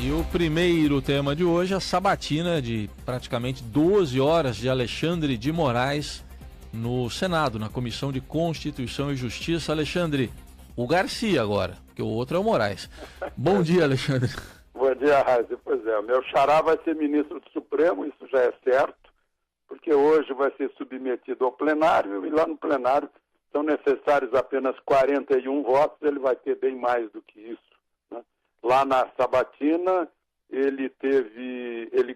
E o primeiro tema de hoje é a sabatina de praticamente 12 horas de Alexandre de Moraes no Senado, na Comissão de Constituição e Justiça. Alexandre, o Garcia agora, porque o outro é o Moraes. Bom dia, Alexandre. Bom dia, Raíssa. Pois é, o meu xará vai ser ministro do Supremo, isso já é certo, porque hoje vai ser submetido ao plenário e lá no plenário são necessários apenas 41 votos, ele vai ter bem mais do que isso. Lá na sabatina, ele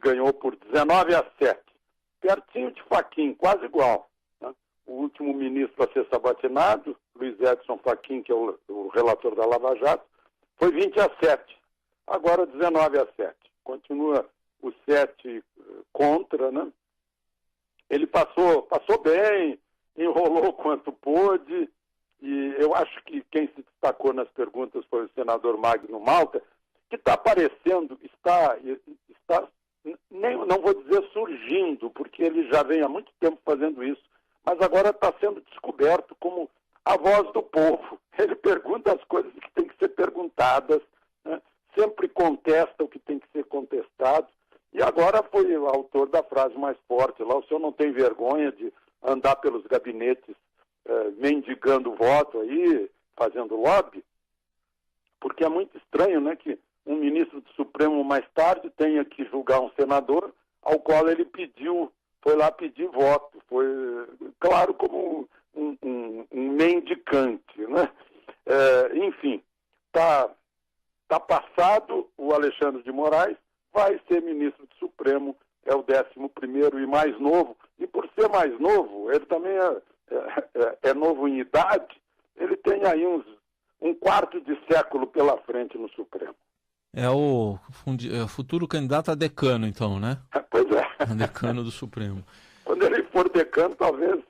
ganhou por 19-7, pertinho de Fachin, quase igual. Né? O último ministro a ser sabatinado, Luiz Edson Fachin, que é o relator da Lava Jato, foi 20-7, agora 19-7. Continua o 7 contra, né? Ele passou bem, enrolou quanto pôde. E eu acho que quem se destacou nas perguntas foi o senador Magno Malta, que está aparecendo, não vou dizer surgindo, porque ele já vem há muito tempo fazendo isso, mas agora está sendo descoberto como a voz do povo. Ele pergunta as coisas que têm que ser perguntadas, né? Sempre contesta o que tem que ser contestado, e agora foi o autor da frase mais forte lá: o senhor não tem vergonha de andar pelos gabinetes mendigando voto aí, fazendo lobby? Porque é muito estranho, né, que um ministro do Supremo mais tarde tenha que julgar um senador ao qual ele foi lá pedir voto. Foi, claro, como um mendicante, né? Enfim, tá passado. O Alexandre de Moraes vai ser ministro do Supremo, é o 11º e mais novo, e por ser mais novo, ele também é novo em idade, ele tem aí um quarto de século pela frente no Supremo. É o futuro candidato a decano, então, né? Pois é. A decano do Supremo. Quando ele for decano, talvez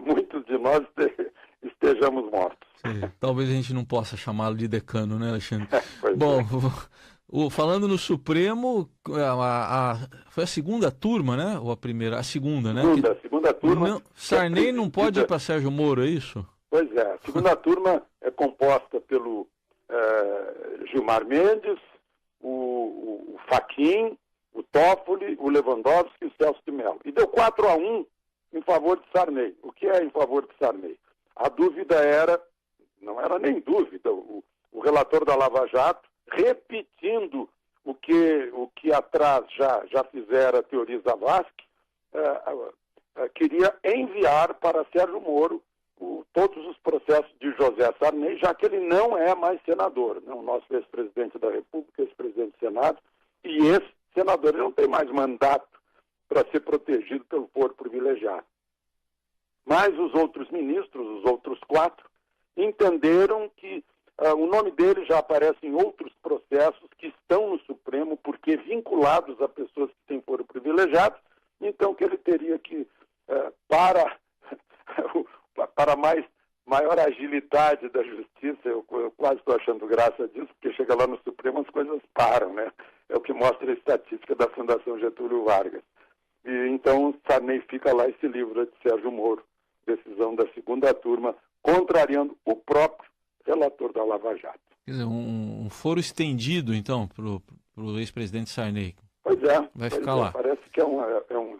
muitos de nós estejamos mortos. Sim, talvez a gente não possa chamá-lo de decano, né, Alexandre? Bom, falando no Supremo, foi a segunda turma, né? Ou a primeira? A segunda, né? A segunda turma. Sarney não pode ir para Sérgio Moro, é isso? Pois é. A segunda turma é composta pelo Gilmar Mendes, o Fachin, o Toffoli, o Lewandowski e o Celso de Mello. E deu 4-1 em favor de Sarney. O que é em favor de Sarney? A dúvida não era nem dúvida, o relator da Lava Jato, repetindo o que atrás já fizera a teoria Zavascki, queria enviar para Sérgio Moro todos os processos de José Sarney, já que ele não é mais senador, né? O nosso ex-presidente da República, ex-presidente do Senado, e esse senador ele não tem mais mandato para ser protegido pelo foro privilegiado. Mas os outros ministros, os outros 4, entenderam que o nome dele já aparece em outros processos que estão no Supremo, porque vinculados a pessoas que têm foro privilegiado, então que ele teria que, para maior agilidade da justiça, eu quase estou achando graça disso, porque chega lá no Supremo as coisas param, né? É o que mostra a estatística da Fundação Getúlio Vargas. E então Sarney fica lá e se livra de Sérgio Moro, decisão da segunda turma, contrariando o próprio relator da Lava Jato. Quer dizer, um foro estendido, então, para o ex-presidente Sarney. Pois é. Vai ficar lá. Parece que é um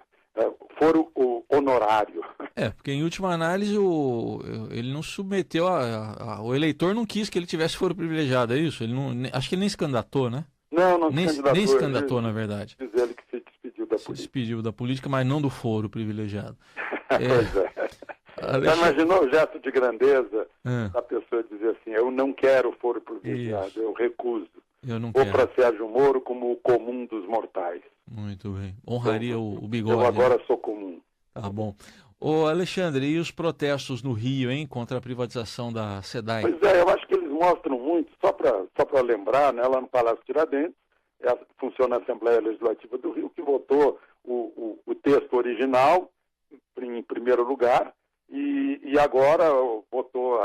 foro honorário. Porque em última análise ele não submeteu, o eleitor não quis que ele tivesse foro privilegiado, é isso? Acho que ele nem se candidatou, né? Não nem se candidatou, na verdade. Diz ele que se despediu da política. Se despediu da política, mas não do foro privilegiado. Pois é. Já imaginou o gesto de grandeza da pessoa dizer assim: eu não quero foro privilegiado, isso. Eu recuso. Eu não Vou quero. Para Sérgio Moro como o comum dos mortais. Muito bem. Honraria o bigode. Eu agora sou comum. Tá bom. Ô Alexandre, e os protestos no Rio, hein, contra a privatização da SEDAI? Pois é, eu acho que eles mostram muito, só para lembrar, né, lá no Palácio Tiradentes, funciona a Assembleia Legislativa do Rio, que votou o texto original em primeiro lugar, e agora votou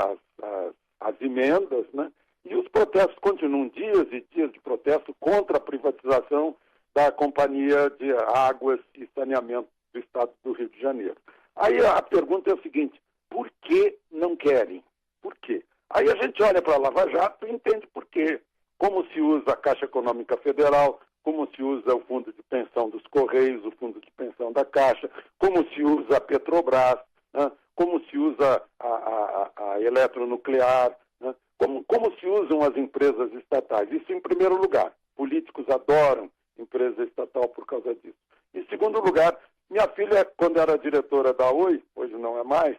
as emendas, né? E os protestos continuam, dias e dias de protesto contra a privatização da Companhia de Águas e Saneamento do Estado do Rio de Janeiro. Aí a pergunta é a seguinte: por que não querem? Por quê? Aí a gente olha para a Lava Jato e entende por quê. como se usa a Caixa Econômica Federal, como se usa o Fundo de Pensão dos Correios, o Fundo de Pensão da Caixa, como se usa a Petrobras, né? Como se usa a eletronuclear, né? Como se usam as empresas estatais. Isso em primeiro lugar. Políticos adoram empresa estatal por causa disso. Em segundo lugar, minha filha, quando era diretora da Oi, hoje não é mais,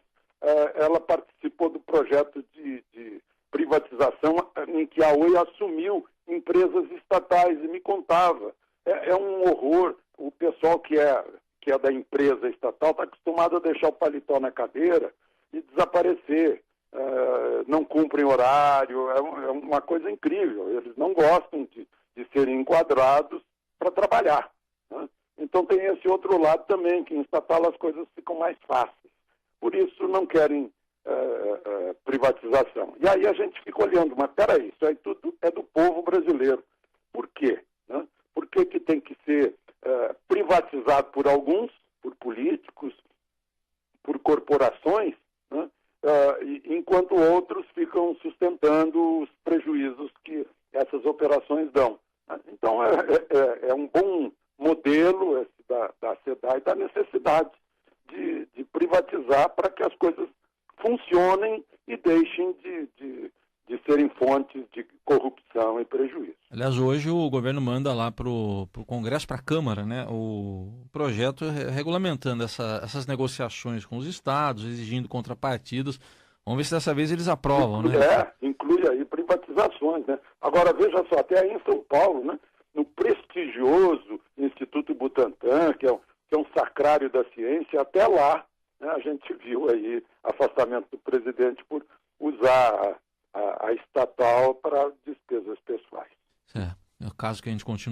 ela participou do projeto de privatização em que a Oi assumiu empresas estatais e me contava. É um horror. O pessoal que é da empresa estatal está acostumado a deixar o paletó na cadeira e desaparecer. Não cumprem horário, é uma coisa incrível. Eles não gostam de serem enquadrados para trabalhar, né? Então tem esse outro lado também, que em estatal as coisas ficam mais fáceis. Por isso não querem privatização. E aí a gente fica olhando, mas peraí, isso aí tudo é do povo brasileiro. Por quê? Né? Por que tem que ser privatizado por alguns, por políticos, por corporações, né? Enquanto outros ficam sustentando os prejuízos que essas operações dão. Então é um bom modelo esse da SEDAI, da necessidade de privatizar para que as coisas funcionem e deixem de serem fontes de corrupção e prejuízo. Aliás, hoje o governo manda lá para o Congresso, para a Câmara, né, o projeto regulamentando essas negociações com os estados, exigindo contrapartidas. Vamos ver se dessa vez eles aprovam, né? Inclui aí privatizações, né? Agora, veja só, até aí em São Paulo, né, no prestigioso Instituto Butantan, que é um sacrário da ciência, até lá, né, a gente viu aí afastamento do presidente por usar a estatal para despesas pessoais. É o caso que a gente continua